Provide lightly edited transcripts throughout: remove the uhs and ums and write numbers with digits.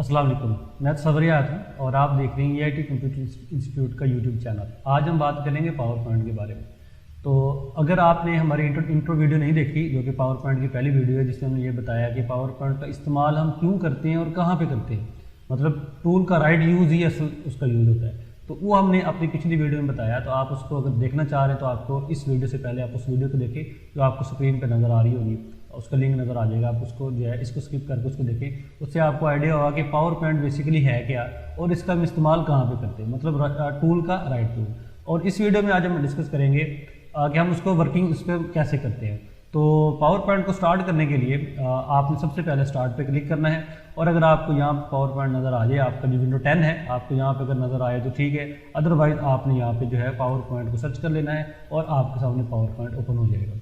अस्सलाम वालेकुम, मैं सवरियात हूँ और आप देख रहे हैं EIT कंप्यूटर इंस्टीट्यूट का यूट्यूब चैनल। आज हम बात करेंगे पावर पॉइंट के बारे में। तो अगर आपने हमारी इंट्रो वीडियो नहीं देखी, जो कि पावर पॉइंट की पहली वीडियो है, जिसमें हमने ये बताया कि पावर पॉइंट का इस्तेमाल हम क्यों करते हैं और कहाँ पे करते हैं, मतलब टूल का राइट यूज़ ही असल उसका यूज़ होता है, तो वो हमने अपनी पिछली वीडियो में बताया। तो आप उसको अगर देखना चाह रहे हैं तो आपको इस वीडियो से पहले आप उस वीडियो को देखें जो आपको स्क्रीन पर नज़र आ रही होगी, उसका लिंक नज़र आ जाएगा। आप उसको जो है इसको स्किप करके उसको देखें, उससे आपको आइडिया होगा कि पावर पॉइंट बेसिकली है क्या और इसका हम इस्तेमाल कहाँ पे करते हैं, मतलब टूल का राइट टूल। और इस वीडियो में आज हम डिस्कस करेंगे कि हम उसको वर्किंग उस पर कैसे करते हैं। तो पावर पॉइंट को स्टार्ट करने के लिए आपने सबसे पहले स्टार्ट पे क्लिक करना है, और अगर आपको यहाँ पावर पॉइंट नज़र आ जाए, आपका जो विंडो 10 है आपको यहाँ पे अगर नज़र आए तो ठीक है, अदरवाइज आपने यहाँ पे जो है पावर पॉइंट को सर्च कर लेना है और आपके सामने पावर पॉइंट ओपन हो जाएगा।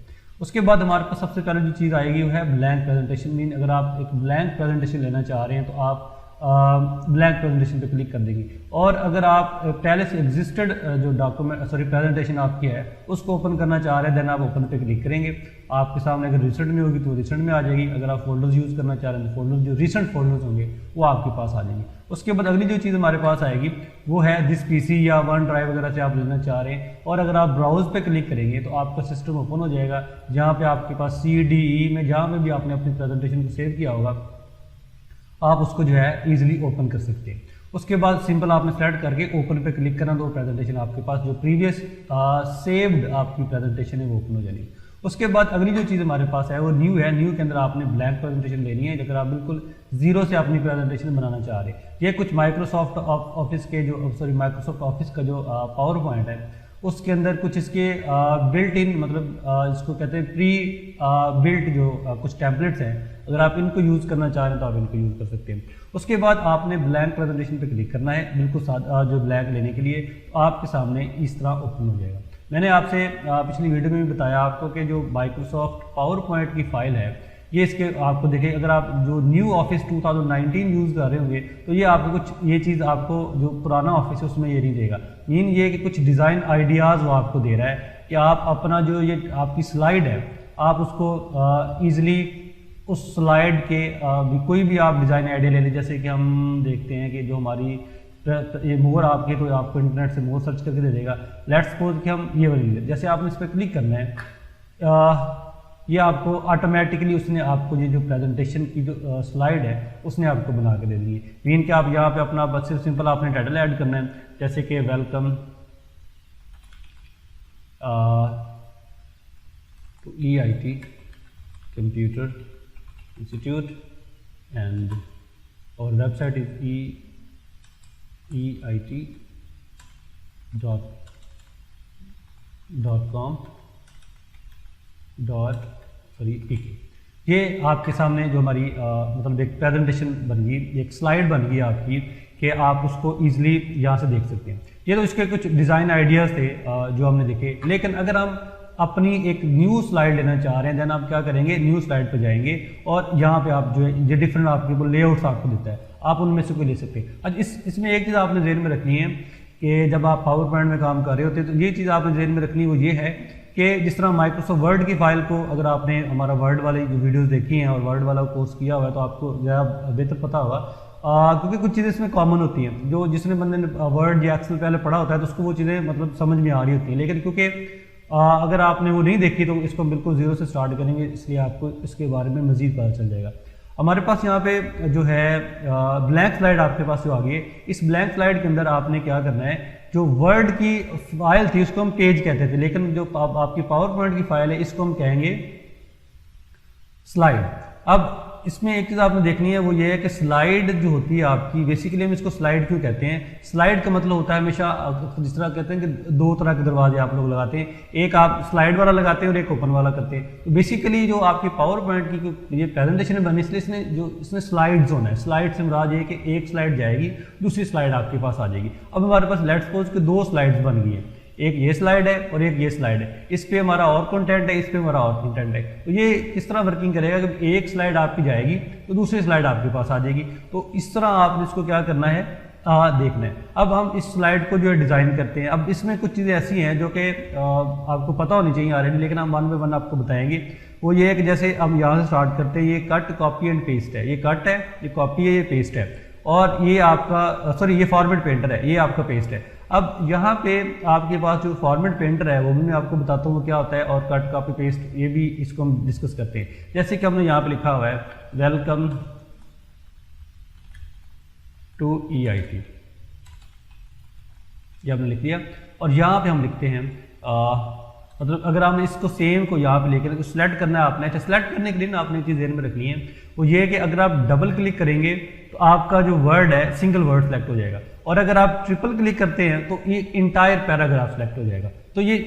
उसके बाद हमारे पास सबसे पहले जो चीज़ आएगी वो है ब्लैंक प्रेजेंटेशन। मीन अगर आप एक ब्लैंक प्रेजेंटेशन लेना चाह रहे हैं तो आप ब्लैंक प्रेजेंटेशन पे क्लिक कर देंगे। और अगर आप पहले से एग्जिस्टेड जो प्रेजेंटेशन आपकी है उसको ओपन करना चाह रहे हैं, देन आप ओपन पे क्लिक करेंगे। आपके सामने अगर रिसेंट में होगी तो रिसेंट में आ जाएगी। अगर आप फोल्डर्स यूज़ करना चाह रहे हैं तो फोल्डर जो रिसेंट फोल्डर्स होंगे वो आपके पास आ जाएंगे। उसके बाद अगली जो चीज़ हमारे पास आएगी वो है दिस पीसी या वन ड्राइव वगैरह से आप लेना चाह रहे हैं, और अगर आप ब्राउज पे क्लिक करेंगे तो आपका सिस्टम ओपन हो जाएगा, जहाँ पे आपके पास CDE में जहाँ में भी आपने अपनी प्रेजेंटेशन को सेव किया होगा आप उसको जो है ईजिली ओपन कर सकते हैं। उसके बाद सिंपल आपने सेलेक्ट करके ओपन पे क्लिक करना, तो प्रेजेंटेशन आपके पास जो प्रीवियस सेव्ड आपकी प्रेजेंटेशन है वो ओपन हो जाएगी। उसके बाद अगली जो चीज़ हमारे पास है वो न्यू है। न्यू के अंदर आपने ब्लैंक प्रेजेंटेशन लेनी है, अगर आप बिल्कुल जीरो से अपनी प्रेजेंटेशन बनाना चाह रहे हैं। ये कुछ माइक्रोसॉफ्ट ऑफिस के जो माइक्रोसॉफ्ट ऑफिस का जो पावर पॉइंट है उसके अंदर कुछ इसके बिल्ट इन, मतलब इसको कहते हैं प्री बिल्ट जो कुछ टेम्पलेट्स हैं, अगर आप इनको यूज़ करना चाह रहे हैं तो आप इनको यूज़ कर सकते हैं। उसके बाद आपने ब्लैंक प्रेजेंटेशन पे क्लिक करना है, बिल्कुल सादा जो ब्लैंक लेने के लिए, तो आपके सामने इस तरह ओपन हो जाएगा। मैंने आपसे पिछली वीडियो में भी बताया आपको कि जो माइक्रोसॉफ्ट पावर पॉइंट की फाइल है ये इसके आपको देखिए, अगर आप जो न्यू ऑफिस 2019 यूज़ कर रहे होंगे तो ये आपको कुछ ये चीज़ आपको जो पुराना ऑफिस है उसमें ये नहीं देगा। मीन ये कि कुछ डिज़ाइन आइडियाज़ वो आपको दे रहा है कि आप अपना जो ये आपकी स्लाइड है आप उसको ईज़िली उस स्लाइड के कोई भी आप डिज़ाइन आइडिया ले लें। जैसे कि हम देखते हैं कि जो हमारी ये मोर आपके कोई आपको इंटरनेट से मोर सर्च करके दे देगा। लेट्स सपोज कि हम ये वाली, जैसे आपने इस पर क्लिक करना है, ये आपको ऑटोमेटिकली उसने आपको ये जो प्रेजेंटेशन की जो स्लाइड है उसने आपको बना के दे दी है। मीन कि आप यहाँ पे अपना बस सिंपल आपने टाइटल ऐड करना है, जैसे कि welcome to EIT computer institute and और वेबसाइट इज EIT.com.pk। ये आपके सामने जो हमारी मतलब एक प्रेजेंटेशन बन गई, एक स्लाइड बन गई आपकी कि आप उसको ईजिली यहाँ से देख सकते हैं। ये तो इसके कुछ डिज़ाइन आइडियाज़ थे जो हमने देखे। लेकिन अगर हम अपनी एक न्यू स्लाइड लेना चाह रहे हैं, देन आप क्या करेंगे, न्यू स्लाइड पर जाएंगे और यहाँ पे आप जो है ये डिफरेंट आपके वो लेआउट्स आपको देता है, आप उनमें से कोई ले सकते हैं। अब इसमें एक चीज़ आपने ज़हन में रखनी है कि जब आप पावर पॉइंट में काम कर रहे होते हैं तो ये चीज़ आपने ज़हन में रखनी है वो ये है कि जिस तरह माइक्रोसॉफ्ट वर्ड की फाइल को, अगर आपने हमारा वर्ड वाली जो वीडियोस देखी हैं और वर्ड वाला कोर्स किया हुआ है तो आपको ज़्यादा बेहतर पता होगा, क्योंकि कुछ चीज़ें इसमें कॉमन होती हैं। जो जिसने बंदे ने वर्ड या एक्सेल पहले पढ़ा होता है तो उसको वो चीज़ें मतलब समझ में आ रही होती हैं। लेकिन क्योंकि अगर आपने वो नहीं देखी तो इसको बिल्कुल ज़ीरो से स्टार्ट करेंगे, इसलिए आपको इसके बारे में मज़ीद पता चल जाएगा। हमारे पास यहाँ पे जो है ब्लैंक स्लाइड आपके पास जो आ गई है, इस ब्लैंक स्लाइड के अंदर आपने क्या करना है, जो वर्ड की फाइल थी उसको हम पेज कहते थे, लेकिन जो आपकी पावर पॉइंट की फाइल है इसको हम कहेंगे स्लाइड। अब इसमें एक चीज़ आपने देखनी है वो ये है कि स्लाइड जो होती है आपकी, बेसिकली हम इसको स्लाइड क्यों कहते हैं। स्लाइड का मतलब होता है हमेशा, जिस तरह कहते हैं कि दो तरह के दरवाजे आप लोग लगाते हैं, एक आप स्लाइड वाला लगाते हैं और एक ओपन वाला करते हैं। तो बेसिकली जो आपकी पावर पॉइंट की ये प्रेजेंटेशन बनी, इसलिए इसमें स्लाइड्स होना है। स्लाइड से मुराद ये कि एक स्लाइड जाएगी दूसरी स्लाइड आपके पास आ जाएगी। अब हमारे पास लेट्स सपोज कि दो स्लाइड्स बन गई है, एक ये स्लाइड है और एक ये स्लाइड है, इस पे हमारा और कंटेंट है, इस पे हमारा और कंटेंट है। तो ये किस तरह वर्किंग करेगा कि एक स्लाइड आपकी जाएगी तो दूसरी स्लाइड आपके पास आ जाएगी। तो इस तरह आपने इसको क्या करना है, देखना है। अब हम इस स्लाइड को जो है डिज़ाइन करते हैं। अब इसमें कुछ चीज़ें ऐसी हैं जो कि आपको पता होनी चाहिए ऑलरेडी, लेकिन हम वन बाय वन आपको बताएंगे। वो ये है कि जैसे हम यहाँ से स्टार्ट करते हैं, ये कट कॉपी एंड पेस्ट है, ये कट है, ये कॉपी है, ये पेस्ट है। और ये आपका सॉरी ये फॉर्मेट पेंटर है, ये आपका पेस्ट है। अब यहाँ पे आपके पास जो फॉर्मेट पेंटर है वो भी मैं आपको बताता हूँ वो क्या होता है, और कट कॉपी पेस्ट ये भी इसको हम डिस्कस करते हैं। जैसे कि हमने यहाँ पे लिखा हुआ है वेलकम टू EIT, ये हमने लिख दिया। और यहाँ पे हम लिखते हैं मतलब अगर आपने इसको सेम को यहाँ पे लेकर सिलेक्ट करना है आपने। अच्छा, सिलेक्ट करने के लिए ना आपने एक चीज़ ध्यान में रखनी है, वो ये है कि अगर आप डबल क्लिक करेंगे तो आपका जो वर्ड है सिंगल वर्ड सेलेक्ट हो जाएगा, और अगर आप ट्रिपल क्लिक करते हैं तो ये इंटायर पैराग्राफ सेलेक्ट हो जाएगा। तो ये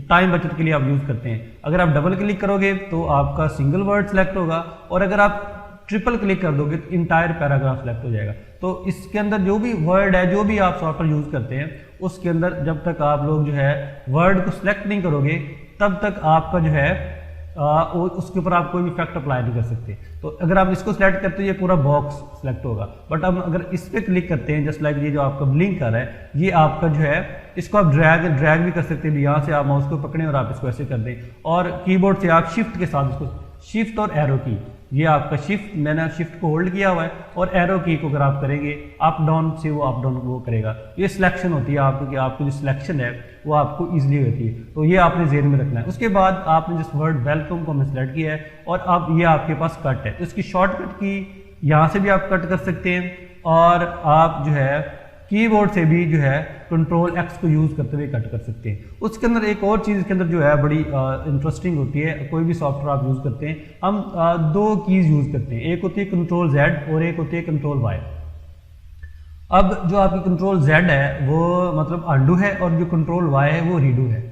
टाइम बचत के लिए आप यूज़ करते हैं। अगर आप डबल क्लिक करोगे तो आपका सिंगल वर्ड सेलेक्ट होगा, और अगर आप ट्रिपल क्लिक कर दोगे तो इंटायर पैराग्राफ सेलेक्ट हो जाएगा। तो इसके अंदर जो भी वर्ड है, जो भी आप सॉफ्टवेयर यूज़ करते हैं, उसके अंदर जब तक आप लोग जो है वर्ड को सिलेक्ट नहीं करोगे तब तक आपका जो है उसके ऊपर आप कोई भी इफेक्ट अप्लाई नहीं कर सकते। तो अगर आप इसको सिलेक्ट करते हो ये पूरा बॉक्स सिलेक्ट होगा, बट अब अगर इस पर क्लिक करते हैं जस्ट लाइक ये जो आपका ब्लिंक कर रहा है, ये आपका जो है इसको आप ड्रैग भी कर सकते हैं। यहाँ से आप माउस को पकड़ें और आप इसको ऐसे कर दें, और कीबोर्ड से आप शिफ्ट के साथ इसको, शिफ्ट और एरो की, ये आपका शिफ्ट, मैंने शिफ्ट को होल्ड किया हुआ है, और एरो की को अगर आप करेंगे अप डाउन से वो अप डाउन वो करेगा। ये सिलेक्शन होती है आपको कि आपकी जो सिलेक्शन है वो आपको इजीली होती है। तो ये आपने ज़हन में रखना है। उसके बाद आपने जिस वर्ड वेलकम को हमने सेलेक्ट किया है, और अब ये आपके पास कट है, तो इसकी शॉर्टकट की यहाँ से भी आप कट कर सकते हैं, और आप जो है कीबोर्ड से भी जो है कंट्रोल X को यूज़ करते हुए कट कर सकते हैं। उसके अंदर एक और चीज़ इसके अंदर जो है बड़ी इंटरेस्टिंग होती है, कोई भी सॉफ्टवेयर आप यूज़ करते हैं, हम दो कीज़ यूज़ करते हैं, एक होती है कंट्रोल Z और एक होती है कंट्रोल Y। अब जो आपकी कंट्रोल Z है वो मतलब अंडू है, और जो कंट्रोल Y है वो रीडू है।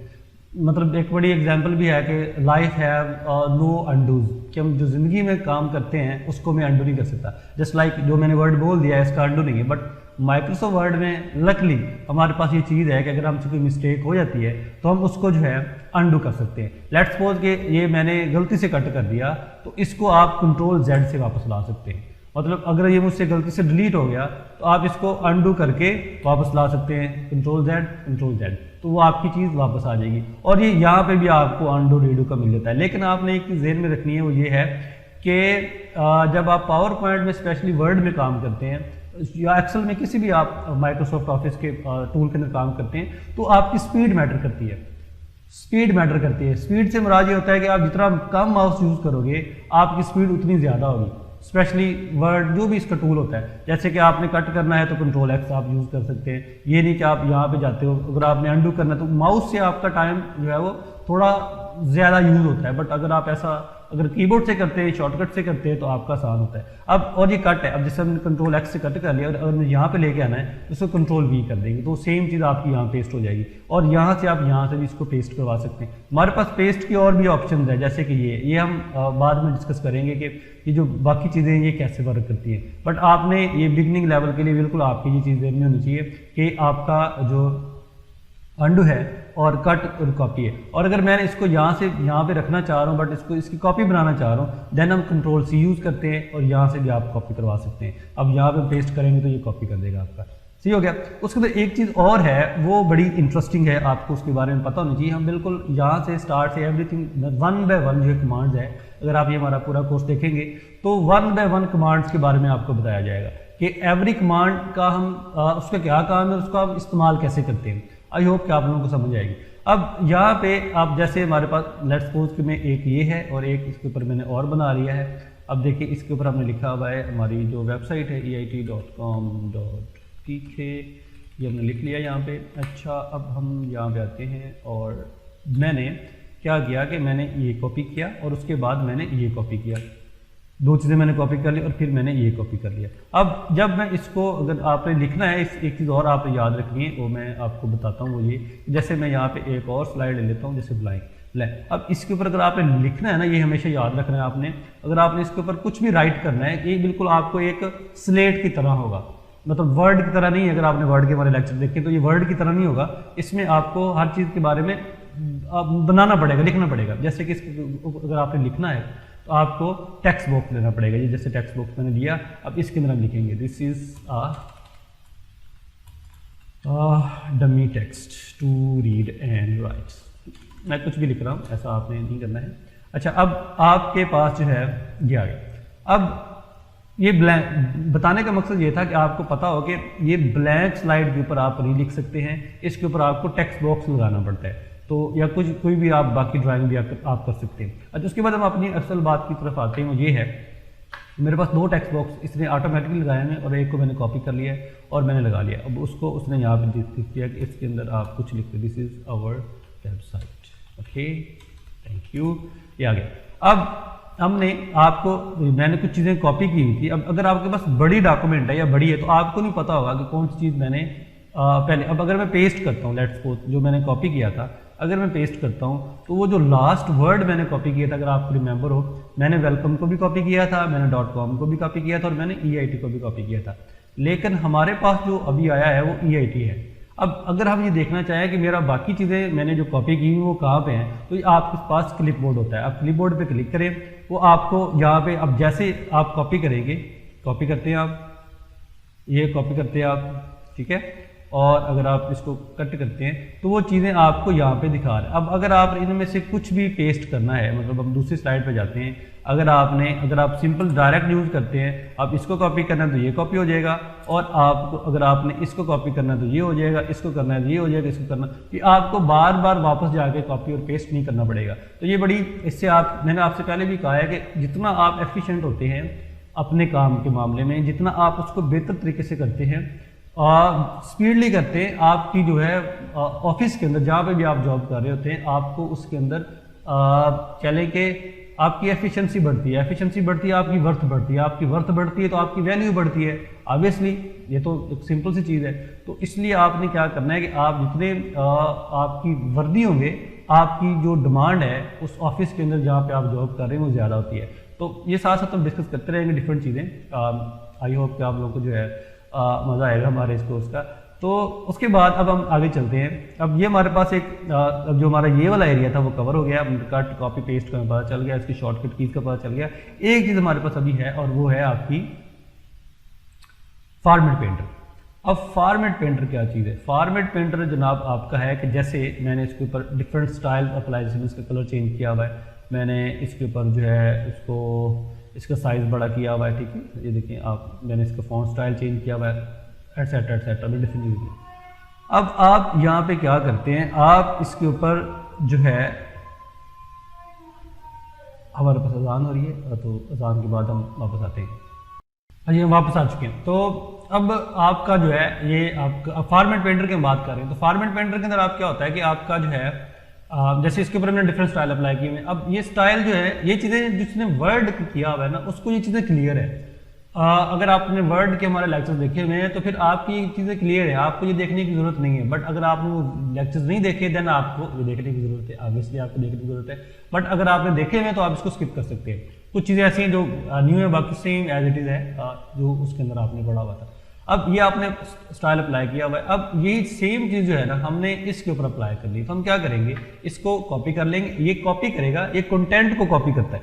मतलब एक बड़ी एग्जांपल भी है कि लाइफ हैव नो अंडूज, कि हम जो ज़िंदगी में काम करते हैं उसको मैं अंडू नहीं कर सकता। जस्ट लाइक जो मैंने वर्ड बोल दिया है इसका अंडू नहीं है, बट माइक्रोसॉफ्ट वर्ड में लकली हमारे पास ये चीज़ है कि अगर हमसे कोई मिस्टेक हो जाती है तो हम उसको जो है अंडू कर सकते हैं। लेट्स सपोज कि ये मैंने गलती से कट कर दिया, तो इसको आप कंट्रोल Z से वापस ला सकते हैं। मतलब अगर ये मुझसे गलती से डिलीट हो गया तो आप इसको अंडू करके वापस ला सकते हैं, कंट्रोल Z, तो वो आपकी चीज़ वापस आ जाएगी। और ये यहाँ पे भी आपको अंडू रीडू का मिल जाता है। लेकिन आपने एक चीज़ ज़हन में रखनी है, वो ये है कि जब आप पावर पॉइंट में स्पेशली वर्ड में काम करते हैं या एक्सेल में किसी भी आप माइक्रोसॉफ्ट ऑफिस के टूल के अंदर काम करते हैं, तो आपकी स्पीड मैटर करती है। स्पीड से मुराद ये होता है कि आप जितना कम माउस यूज़ करोगे आपकी स्पीड उतनी ज़्यादा होगी। स्पेशली वर्ड जो भी इसका टूल होता है, जैसे कि आपने कट करना है तो कंट्रोल X आप यूज़ कर सकते हैं। ये नहीं कि आप यहाँ पे जाते हो, अगर आपने अंडू करना है तो माउस से आपका टाइम जो है वो थोड़ा ज़्यादा यूज़ होता है, बट अगर आप ऐसा अगर कीबोर्ड से करते हैं, शॉर्टकट से करते हैं तो आपका आसान होता है। अब और ये कट है, अब जैसे हमने कंट्रोल X से कट कर लिया और अगर यहाँ पे लेके आना है तो इसको कंट्रोल V कर देंगे, तो सेम चीज़ आपकी यहाँ पेस्ट हो जाएगी। और यहाँ से आप यहाँ से भी इसको पेस्ट करवा सकते हैं। हमारे पास पेस्ट की और भी ऑप्शन है, जैसे कि ये हम बाद में डिस्कस करेंगे कि ये जो बाकी चीज़ें ये कैसे वर्क करती हैं। बट आपने ये बिगनिंग लेवल के लिए बिल्कुल आपकी ये चीज़ ध्यान होनी चाहिए कि आपका जो अंडू है और कट और कॉपी है। और अगर मैं इसको यहाँ से यहाँ पे रखना चाह रहा हूँ बट इसकी कॉपी बनाना चाह रहा हूँ, देन हम कंट्रोल C यूज़ करते हैं और यहाँ से भी आप कॉपी करवा सकते हैं। अब यहाँ पे पेस्ट करेंगे तो ये कॉपी कर देगा आपका, सही हो गया। उसके अंदर एक चीज़ और है, वो बड़ी इंटरेस्टिंग है, आपको उसके बारे में पता होना चाहिए। हम बिल्कुल यहाँ से स्टार्ट से एवरीथिंग 1 बाय 1 जो कमांड्स है, अगर आप ये हमारा पूरा कोर्स देखेंगे तो 1 बाय 1 कमांड्स के बारे में आपको बताया जाएगा कि एवरी कमांड का हम उसका क्या काम है, उसका हम इस्तेमाल कैसे करते हैं। आई होप कि आप लोगों को समझ आएगी। अब यहाँ पे आप जैसे हमारे पास लेट्स सपोज कि मैं एक ये है और एक इसके ऊपर मैंने और बना लिया है। अब देखिए इसके ऊपर हमने लिखा हुआ है हमारी जो वेबसाइट है EIT.com.tk, ये हमने लिख लिया यहाँ पे। अच्छा, अब हम यहाँ पे आते हैं और मैंने क्या किया कि मैंने ये कॉपी किया और उसके बाद मैंने ये कॉपी किया, दो चीज़ें मैंने कॉपी कर ली और फिर मैंने ये कॉपी कर लिया। अब जब मैं इसको अगर आपने लिखना है, एक चीज़ और आपने याद रखनी है, वो मैं आपको बताता हूँ। वो ये जैसे मैं यहाँ पे एक और स्लाइड ले लेता हूँ, जैसे ब्लैंक। अब इसके ऊपर अगर आपने लिखना है ना, ये हमेशा याद रखना है आपने, अगर आपने इसके ऊपर कुछ भी राइट करना है, ये बिल्कुल आपको एक स्लेट की तरह होगा, मतलब वर्ड की तरह नहीं। अगर आपने वर्ड के हमारे लेक्चर देखे तो ये वर्ड की तरह नहीं होगा, इसमें आपको हर चीज़ के बारे में बनाना पड़ेगा, लिखना पड़ेगा। जैसे कि अगर आपने लिखना है तो आपको टेक्स्ट बॉक्स लेना पड़ेगा, ये जैसे टेक्स्ट बॉक्स मैंने लिया। अब इसके अंदर हम लिखेंगे this is dummy text to read and write. मैं कुछ भी लिख रहा हूँ, ऐसा आपने नहीं करना है। अच्छा, अब आपके पास जो है ये आ गया। अब ये ब्लैंक बताने का मकसद ये था कि आपको पता हो कि ये ब्लैंक स्लाइड के ऊपर आप नहीं लिख सकते हैं, इसके ऊपर आपको टेक्स्ट बॉक्स लगाना पड़ता है। तो या कुछ कोई भी आप बाकी ड्राइंग भी आप कर सकते हैं। अच्छा, उसके बाद हम अपनी असल बात की तरफ आते हैं। वो ये है, मेरे पास 2 टेक्स्ट बॉक्स इसने ऑटोमेटिकली लगाए हैं और एक को मैंने कॉपी कर लिया है और मैंने लगा लिया। अब उसको उसने यहाँ पे लिख दिया कि इसके अंदर आप कुछ लिखते, this is our website, okay, thank you, ये आ गया। अब हमने आपको, मैंने कुछ चीज़ें कॉपी की हुई थी। अब अगर आपके पास बड़ी डॉक्यूमेंट है या बड़ी है तो आपको नहीं पता होगा कि कौन सी चीज़ मैंने पहले। अब अगर मैं पेस्ट करता हूँ, लेट्स सपोज जो मैंने कॉपी किया था, अगर मैं पेस्ट करता हूँ तो वो जो लास्ट वर्ड मैंने कॉपी किया था, अगर आपको रिमेंबर हो, मैंने वेलकम को भी कॉपी किया था, मैंने .com को भी कॉपी किया था और मैंने EIT को भी कॉपी किया था। लेकिन हमारे पास जो अभी आया है वो EIT है। अब अगर हम ये देखना चाहें कि मेरा बाकी चीज़ें मैंने जो कॉपी की वो कहाँ पे हैं, तो आपके पास क्लिपबोर्ड होता है। आप क्लिपबोर्ड पे क्लिक करें, वो आपको यहाँ पे, अब जैसे आप कॉपी करेंगे, कॉपी करते हैं आप, ये कॉपी करते हैं आप, ठीक है, और अगर आप इसको कट करते हैं तो वो चीज़ें आपको यहाँ पे दिखा रहे हैं। अब अगर आप इनमें से कुछ भी पेस्ट करना है, मतलब हम दूसरी स्लाइड पे जाते हैं, अगर आप सिंपल डायरेक्ट यूज़ करते हैं, आप इसको कॉपी करना है तो ये कॉपी हो जाएगा, और आपको अगर आपने इसको कॉपी करना है तो ये हो जाएगा, इसको करना है तो ये हो जाएगा, इसको करना, कि आपको बार बार वापस जाके कॉपी और पेस्ट नहीं करना पड़ेगा। तो ये बड़ी, इससे मैंने आपसे पहले भी कहा है कि जितना आप एफिशिएंट होते हैं अपने काम के मामले में, जितना आप उसको बेहतर तरीके से करते हैं, स्पीडली करते हैं, आपकी जो है ऑफिस के अंदर जहाँ पे भी आप जॉब कर रहे होते हैं, आपको उसके अंदर चले कि आपकी एफिशिएंसी बढ़ती है, एफिशिएंसी बढ़ती है, आपकी वर्थ बढ़ती है, आपकी वर्थ बढ़ती है तो आपकी वैल्यू बढ़ती है। ऑब्वियसली ये तो एक सिंपल सी चीज़ है। तो इसलिए आपने क्या करना है कि आप जितने आपकी वर्दी होंगे, आपकी जो डिमांड है उस ऑफिस के अंदर जहाँ पे आप जॉब कर रहे हैं वो ज़्यादा होती है। तो ये साथ साथ हम डिस्कस करते रहेंगे डिफरेंट चीज़ें। आई होप कि आप लोगों को जो है मज़ा आएगा हमारे इस कोर्स का। तो उसके बाद अब हम आगे चलते हैं। अब ये हमारे पास एक अब जो हमारा ये वाला एरिया था वो कवर हो गया, कट कॉपी पेस्ट का पता चल गया, इसकी शॉर्टकट कीज का पता चल गया। एक चीज़ हमारे पास अभी है और वो है आपकी फॉर्मेट पेंटर। अब फॉर्मेट पेंटर क्या चीज़ है? फॉर्मेट पेंटर जनाब आपका है कि जैसे मैंने इसके ऊपर डिफरेंट स्टाइल अप्लाई, जैसे इसका कलर चेंज किया हुआ है, मैंने इसके ऊपर जो है इसका साइज़ बड़ा किया हुआ है, ठीक है, ये देखिए आप, मैंने इसका फॉन्ट स्टाइल चेंज किया हुआ है, एटसेट्रा एटसेट्रा, डिफरेंट चीज़। अब आप यहाँ पे क्या करते हैं, आप इसके ऊपर जो है, हमारे पास अजान हो रही है तो अजान के बाद हम वापस आते हैं। हाँ जी, हम वापस आ चुके हैं। तो अब आपका जो है ये आपका फॉर्मेट पेंटर की हम बात कर रहे हैं। तो फॉर्मेट पेंटर के अंदर आप क्या होता है कि आपका जो है जैसे इसके ऊपर हमने डिफरेंट स्टाइल अप्लाई किए हैं। अब ये स्टाइल जो है, ये चीज़ें जिसने वर्ड किया हुआ है ना, उसको ये चीज़ें क्लियर है। अगर आपने वर्ड के हमारे लेक्चर्स देखे हुए हैं तो फिर आपकी चीज़ें क्लियर है, आपको ये देखने की ज़रूरत नहीं है। बट अगर आपने वो लेक्चर्स नहीं देखे देन आपको ये देखने की ज़रूरत है, ऑब्वियसली आपको देखने की ज़रूरत है। बट अगर आपने देखे हुए हैं तो आप इसको स्किप कर सकते हैं। कुछ चीज़ें ऐसी हैं जो न्यू है, बाकी सेम एज इट इज़ है जो उसके अंदर आपने पढ़ा हुआ था। अब ये आपने स्टाइल अप्लाई किया हुआ है। अब ये सेम चीज़ जो है ना, हमने इसके ऊपर अप्लाई कर ली। तो हम क्या करेंगे, इसको कॉपी कर लेंगे। ये कॉपी करेगा, ये कंटेंट को कॉपी करता है,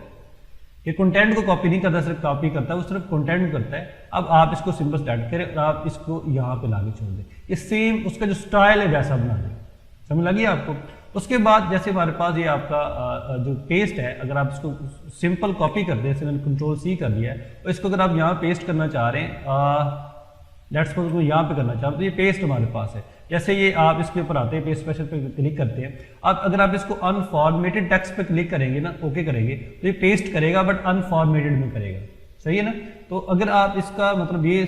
ये कंटेंट को कॉपी नहीं करता, सिर्फ कॉपी करता है, वो सिर्फ कंटेंट करता है। अब आप इसको सिंपल स्टार्ट करें और आप इसको यहाँ पे लाके छोड़ दें, ये सेम उसका जो स्टाइल है वैसा बना दें। समझ लगी आपको? उसके बाद जैसे हमारे पास ये आपका जो पेस्ट है, अगर आप इसको सिंपल कॉपी कर दें, जैसे मैंने Ctrl+C कर दिया है, और इसको अगर आप यहाँ पेस्ट करना चाह रहे हैं, लेट्स सपोज को यहाँ पे करना चाहते तो ये पेस्ट हमारे पास है। जैसे ये आप इसके ऊपर आते हैं, पेस्ट स्पेशल पे क्लिक करते हैं। अब अगर आप इसको अनफॉर्मेटेड टेक्स्ट पे क्लिक करेंगे ना, ओके करेंगे, तो ये पेस्ट करेगा बट अनफॉर्मेटेड में करेगा। सही है ना? तो अगर आप इसका मतलब ये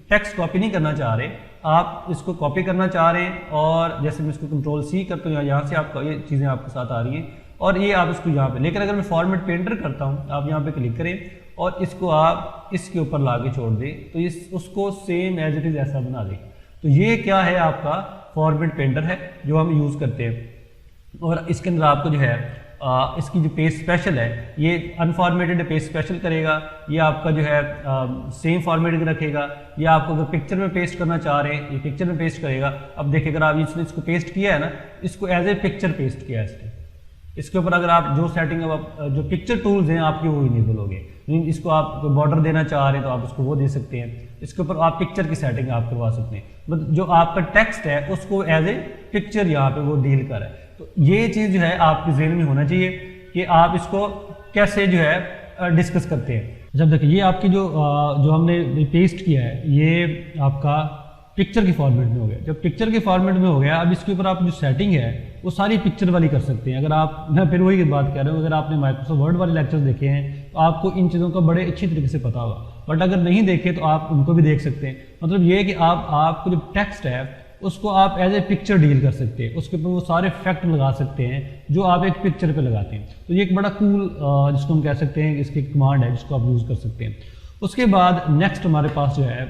टेक्स्ट कॉपी नहीं करना चाह रहे, आप इसको कॉपी करना चाह रहे हैं, और जैसे मैं इसको Ctrl+C करता हूँ, यहाँ से आपका ये चीज़ें आपके साथ आ रही हैं, और ये आप इसको यहाँ पे, लेकिन अगर मैं फॉर्मेट पेंटर करता हूँ, आप यहाँ पे क्लिक करें और इसको आप इसके ऊपर लाके छोड़ दें, तो इस उसको सेम एज इट इज़ ऐसा बना दें। तो ये क्या है, आपका फॉर्मेट पेंटर है जो हम यूज़ करते हैं। और इसके अंदर आपको जो है इसकी जो पेज स्पेशल है, ये अनफॉर्मेटेड पेज स्पेशल करेगा, ये आपका जो है सेम फॉर्मेट रखेगा। ये आपको अगर पिक्चर में पेस्ट करना चाह रहे हैं, ये पिक्चर में पेस्ट करेगा। अब देखिए, अगर आप इसने इसको पेस्ट किया है ना, इसको एज ए पिक्चर पेस्ट किया है इसके ऊपर, अगर आप जो सेटिंग जो पिक्चर टूल्स हैं आपके वो इनेबल हो गए। इसको आप बॉर्डर देना चाह रहे हैं तो आप इसको वो दे सकते हैं। इसके ऊपर आप पिक्चर की सेटिंग आप करवा सकते हैं, मतलब जो आपका टेक्स्ट है उसको एज ए पिक्चर यहाँ पे वो डील कर रहा है। तो ये चीज़ जो है आपके ज़हन में होना चाहिए कि आप इसको कैसे जो है डिस्कस करते हैं। जब देखिए ये आपकी जो हमने पेस्ट किया है ये आपका पिक्चर के फॉर्मेट में हो गया। जब पिक्चर के फॉर्मेट में हो गया, अब इसके ऊपर आप जो सेटिंग है वो सारी पिक्चर वाली कर सकते हैं। अगर आप, मैं फिर वही बात कर रहा हूँ, अगर आपने माइक्रोसॉफ्ट वर्ड वाले लेक्चर्स देखे हैं तो आपको इन चीज़ों का बड़े अच्छी तरीके से पता होगा, बट अगर नहीं देखे तो आप उनको भी देख सकते हैं। मतलब ये है कि आपको जो टेक्स्ट है उसको आप एज ए पिक्चर डील कर सकते हैं, उसके ऊपर वो सारे फैक्ट लगा सकते हैं जो आप एक पिक्चर पे लगाते हैं। तो ये एक बड़ा कूल जिसको हम कह सकते हैं इसकी कमांड है जिसको आप यूज़ कर सकते हैं। उसके बाद नेक्स्ट हमारे पास जो है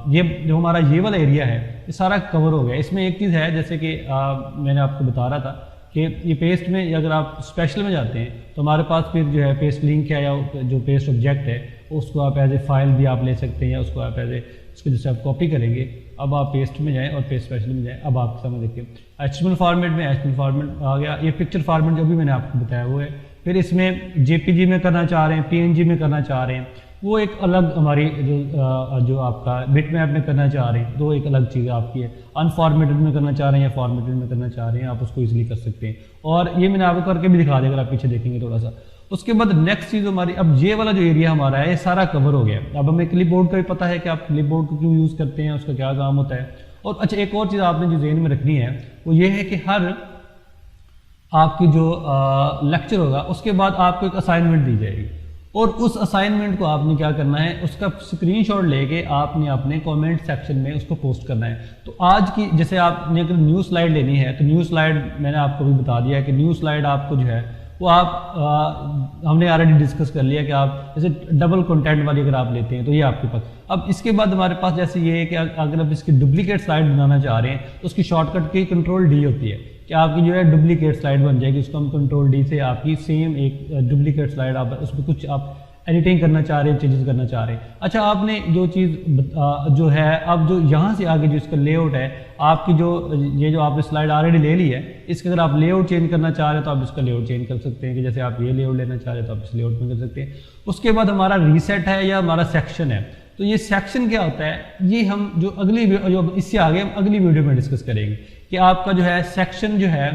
ये जो हमारा ये वाला एरिया है ये सारा कवर हो गया। इसमें एक चीज़ है जैसे कि मैंने आपको बता रहा था कि ये पेस्ट में अगर आप स्पेशल में जाते हैं तो हमारे पास फिर जो है पेस्ट लिंक है या जो पेस्ट ऑब्जेक्ट है उसको आप एज ए फाइल भी आप ले सकते हैं, या उसको आप एज ए उसको जैसे आप कॉपी करेंगे। अब आप पेस्ट में जाएं और पेस्ट स्पेशल में जाएं। अब आप समझ देखिए HTML फॉर्मेट में HTML फॉर्मेट आ गया, ये पिक्चर फॉर्मेट जो भी मैंने आपको बताया वो है। फिर इसमें JPG में करना चाह रहे हैं, PNG में करना चाह रहे हैं, वो एक अलग हमारी जो आपका बिटमैप में करना चाह रहे हैं तो एक अलग चीज़ आपकी है। अनफॉर्मेटेड में करना चाह रहे हैं या फॉर्मेटेड में करना चाह रहे हैं, आप उसको इजीली कर सकते हैं। और ये मैंने आपको करके भी दिखा दिया अगर आप पीछे देखेंगे थोड़ा सा। उसके बाद नेक्स्ट चीज़ हमारी, अब ये वाला जो एरिया हमारा है ये सारा कवर हो गया। अब हमें क्लिपबोर्ड का भी पता है कि आप क्लिपबोर्ड को क्यों यूज़ करते हैं, उसका क्या काम होता है। और अच्छा एक और चीज़ आपने जो ज़हन में रखनी है वो ये है कि हर आपकी जो लेक्चर होगा उसके बाद आपको एक असाइनमेंट दी जाएगी, और उस असाइनमेंट को आपने क्या करना है, उसका स्क्रीनशॉट लेके आपने अपने कमेंट सेक्शन में उसको पोस्ट करना है। तो आज की जैसे आपने अगर न्यू स्लाइड लेनी है तो न्यू स्लाइड मैंने आपको भी बता दिया है कि न्यू स्लाइड आपको जो है वो आप हमने ऑलरेडी डिस्कस कर लिया कि आप जैसे डबल कंटेंट वाली अगर आप लेते हैं तो ये आपके पास। अब इसके बाद हमारे पास जैसे ये है कि अगर आप इसकी डुप्लीकेट स्लाइड बनाना चाह रहे हैं तो उसकी शॉर्टकट की कंट्रोल डी होती है कि आपकी जो है डुप्लीकेट स्लाइड बन जाएगी। उसको हम कंट्रोल डी से आपकी सेम एक डुप्लीकेट स्लाइड आप उसमें कुछ आप एडिटिंग करना चाह रहे हैं, चेंजेस करना चाह रहे हैं। अच्छा आपने जो चीज़ जो है अब जो यहाँ से आगे जो इसका लेआउट है आपकी जो ये जो आपने स्लाइड ऑलरेडी ले ली है इसका अगर आप लेआउट चेंज करना चाह रहे हैं तो आप इसका लेआउट चेंज कर सकते हैं कि जैसे आप ये लेआउट लेना चाह रहे हैं तो आप इस लेआउट में कर सकते हैं। उसके बाद हमारा रीसेट है या हमारा सेक्शन है। तो ये सेक्शन क्या होता है ये हम जो जो इससे आगे हम अगली वीडियो में डिस्कस करेंगे कि आपका जो है सेक्शन जो है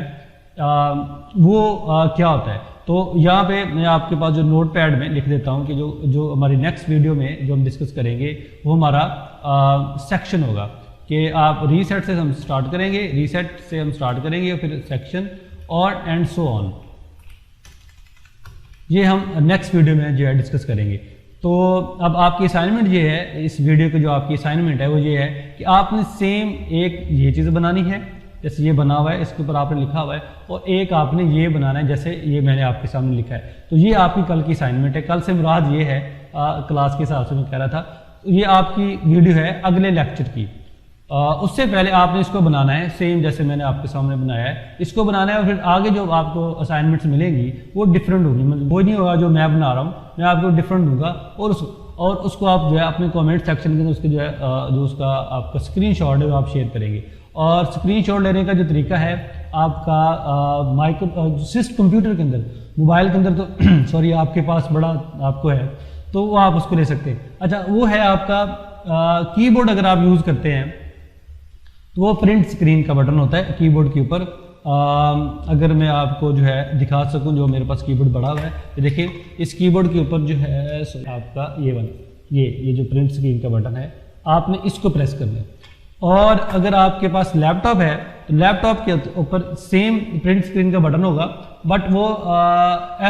क्या होता है। तो यहाँ पे मैं आपके पास जो नोट पैड में लिख देता हूँ कि जो हमारी नेक्स्ट वीडियो में जो हम डिस्कस करेंगे वो हमारा सेक्शन होगा कि आप रीसेट से हम स्टार्ट करेंगे, रीसेट से हम स्टार्ट करेंगे और फिर सेक्शन और एंड सो ऑन। ये हम नेक्स्ट वीडियो में जो है डिस्कस करेंगे। तो अब आपकी असाइनमेंट ये है, इस वीडियो की जो आपकी असाइनमेंट है वो ये है कि आपने सेम एक ये चीज़ बनानी है जैसे ये बना हुआ है इसके ऊपर आपने लिखा हुआ है, और एक आपने ये बनाना है जैसे ये मैंने आपके सामने लिखा है। तो ये आपकी कल की असाइनमेंट है। कल से मुराद ये है क्लास के हिसाब से मैं कह रहा था, तो ये आपकी वीडियो है अगले लेक्चर की। उससे पहले आपने इसको बनाना है सेम जैसे मैंने आपके सामने बनाया है, इसको बनाना है। और फिर आगे जो आपको असाइनमेंट्स मिलेंगी वो डिफरेंट होगी, मतलब वो नहीं होगा जो मैं बना रहा हूँ, मैं आपको डिफरेंट दूंगा। और उसको आप जो है अपने कमेंट सेक्शन के अंदर उसके जो है जो उसका आपका स्क्रीनशॉट है वो आप शेयर करेंगे। और स्क्रीनशॉट लेने का जो तरीका है आपका सिस्ट कंप्यूटर के अंदर, मोबाइल के अंदर तो सॉरी आपके पास बड़ा आपको है तो वो आप उसको ले सकते हैं। अच्छा वो है आपका कीबोर्ड अगर आप यूज़ करते हैं तो वो प्रिंट स्क्रीन का बटन होता है कीबोर्ड के ऊपर। अगर मैं आपको जो है दिखा सकूं जो मेरे पास कीबोर्ड बड़ा हुआ है, देखिए इस कीबोर्ड के ऊपर जो है आपका ये वाला ये जो प्रिंट स्क्रीन का बटन है आपने इसको प्रेस करना है। और अगर आपके पास लैपटॉप है तो लैपटॉप के ऊपर सेम प्रिंट स्क्रीन का बटन होगा, बट वो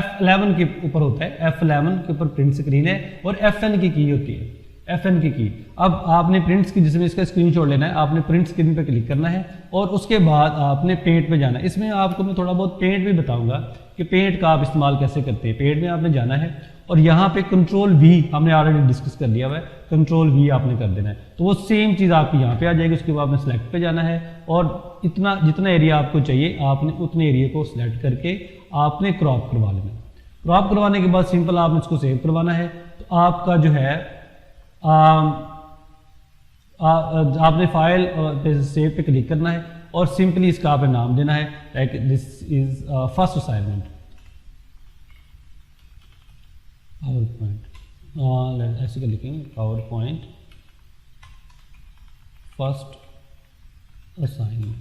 F11 के ऊपर होता है। F11 के ऊपर प्रिंट स्क्रीन है और FN की होती है, FN की। अब आपने प्रिंट की जिसमें इसका स्क्रीनशॉट लेना है आपने प्रिंट स्क्रीन पे क्लिक करना है और उसके बाद आपने पेंट पे जाना है। इसमें आपको मैं थोड़ा बहुत पेंट भी बताऊंगा कि पेंट का आप इस्तेमाल कैसे करते हैं। पेंट में आपने जाना है और यहाँ पे कंट्रोल V हमने ऑलरेडी डिस्कस कर लिया हुआ है, कंट्रोल V आपने कर देना है तो वो सेम चीज़ आपकी यहाँ पे आ जाएगी। उसके बाद आपने सेलेक्ट पे जाना है और जितना एरिया आपको चाहिए आपने उतने एरिया को सिलेक्ट करके आपने क्रॉप करवा लेना है। क्रॉप करवाने के बाद सिंपल आपने इसको सेव करवाना है। तो आपका जो है आपने फाइल पे सेव पे क्लिक करना है और सिंपली इसका आपने नाम देना है like this is first assignment power point. ऐसे कर लिखेंगे पावर पॉइंट फर्स्ट असाइनमेंट।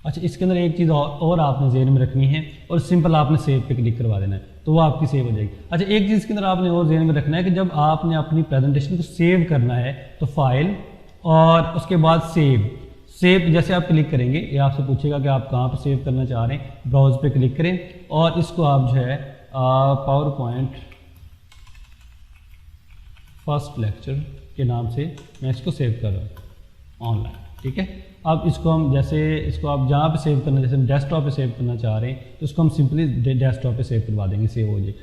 अच्छा, इसके अंदर एक चीज़ और आपने ज़हन में रखनी है, और सिंपल आपने सेव पे क्लिक करवा देना है तो वो आपकी सेव हो जाएगी। अच्छा, एक चीज़ के अंदर आपने और ज़हन में रखना है कि जब आपने अपनी प्रेजेंटेशन को सेव करना है तो फाइल और उसके बाद सेव जैसे आप क्लिक करेंगे ये आपसे पूछेगा कि आप कहाँ पर सेव करना चाह रहे हैं, ब्राउज पे क्लिक करें और इसको आप जो है पावर पॉइंट फर्स्ट लेक्चर के नाम से मैं इसको सेव कर रहा हूँ ऑनलाइन, ठीक है। अब इसको हम जैसे इसको आप जहाँ पे सेव करना, जैसे हम डेस्कटॉप पे सेव करना चाह रहे हैं तो इसको हम सिंपली डेस्कटॉप पे सेव करवा देंगे, सेव हो जाए।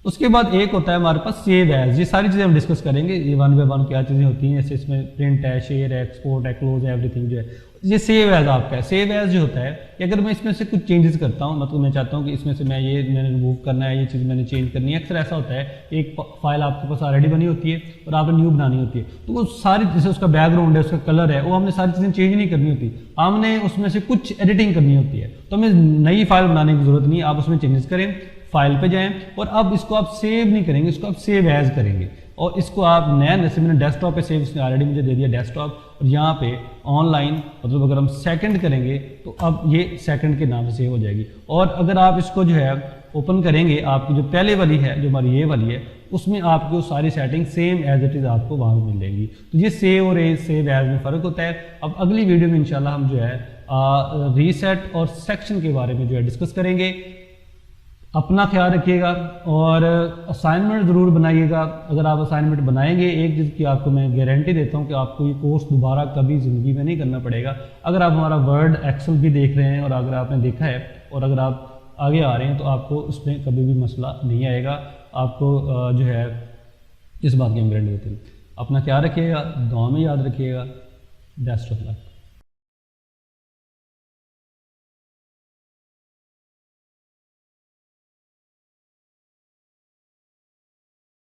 उसके बाद एक होता है हमारे पास सेव एज, ये सारी चीज़ें हम डिस्कस करेंगे, ये वन बाय वन क्या चीज़ें होती हैं, जैसे इसमें प्रिंट है, शेयर है, एक्सपोर्ट है, क्लोज है, एवरीथिंग जो है ये सेव एज आपका है। सेव एज जो होता है कि अगर मैं इसमें से कुछ चेंजेस करता हूँ, मतलब मैं चाहता हूँ कि इसमें से मैंने रिमूव करना है, ये चीज़ मैंने चेंज करनी है। अक्सर ऐसा होता है एक फाइल आपके पास ऑलरेडी बनी होती है और आपने न्यू बनानी होती है, तो वो सारी जैसे उसका बैकग्राउंड है, उसका कलर है, वो हमने सारी चीज़ें चेंज नहीं करनी होती, हमने उसमें से कुछ एडिटिंग करनी होती है। तो हमें नई फाइल बनाने की जरूरत नहीं है, आप उसमें चेंजेस करें, फाइल पे जाएं और अब इसको आप सेव नहीं करेंगे, इसको आप सेव एज करेंगे और इसको आप नया, जैसे मैंने डेस्कटॉप पे सेव इसने ऑलरेडी मुझे दे दिया डेस्कटॉप, और यहाँ पे ऑनलाइन मतलब अगर हम सेकंड करेंगे तो अब ये सेकंड के नाम से सेव हो जाएगी। और अगर आप इसको जो है ओपन करेंगे, आपकी जो पहले वाली है, जो हमारी ये वाली है, उसमें आपको सारी setting same as it is आपको वहाँ मिल जाएगी। तो ये सेव और सेव एज में फ़र्क होता है। अब अगली वीडियो में इंशाल्लाह हम जो है रीसेट और सेक्शन के बारे में जो है डिस्कस करेंगे। अपना ख्याल रखिएगा और असाइनमेंट ज़रूर बनाइएगा। अगर आप असाइनमेंट बनाएंगे, एक चीज़ की आपको मैं गारंटी देता हूँ कि आपको ये कोर्स दोबारा कभी ज़िंदगी में नहीं करना पड़ेगा। अगर आप हमारा वर्ड एक्सेल भी देख रहे हैं और अगर आपने देखा है और अगर आप आगे आ रहे हैं तो आपको उसमें कभी भी मसला नहीं आएगा। आपको जो है इस बात की हम गारंटी देते हैं। अपना ख्याल रखिएगा, दुआ में याद रखिएगा। Best of luck.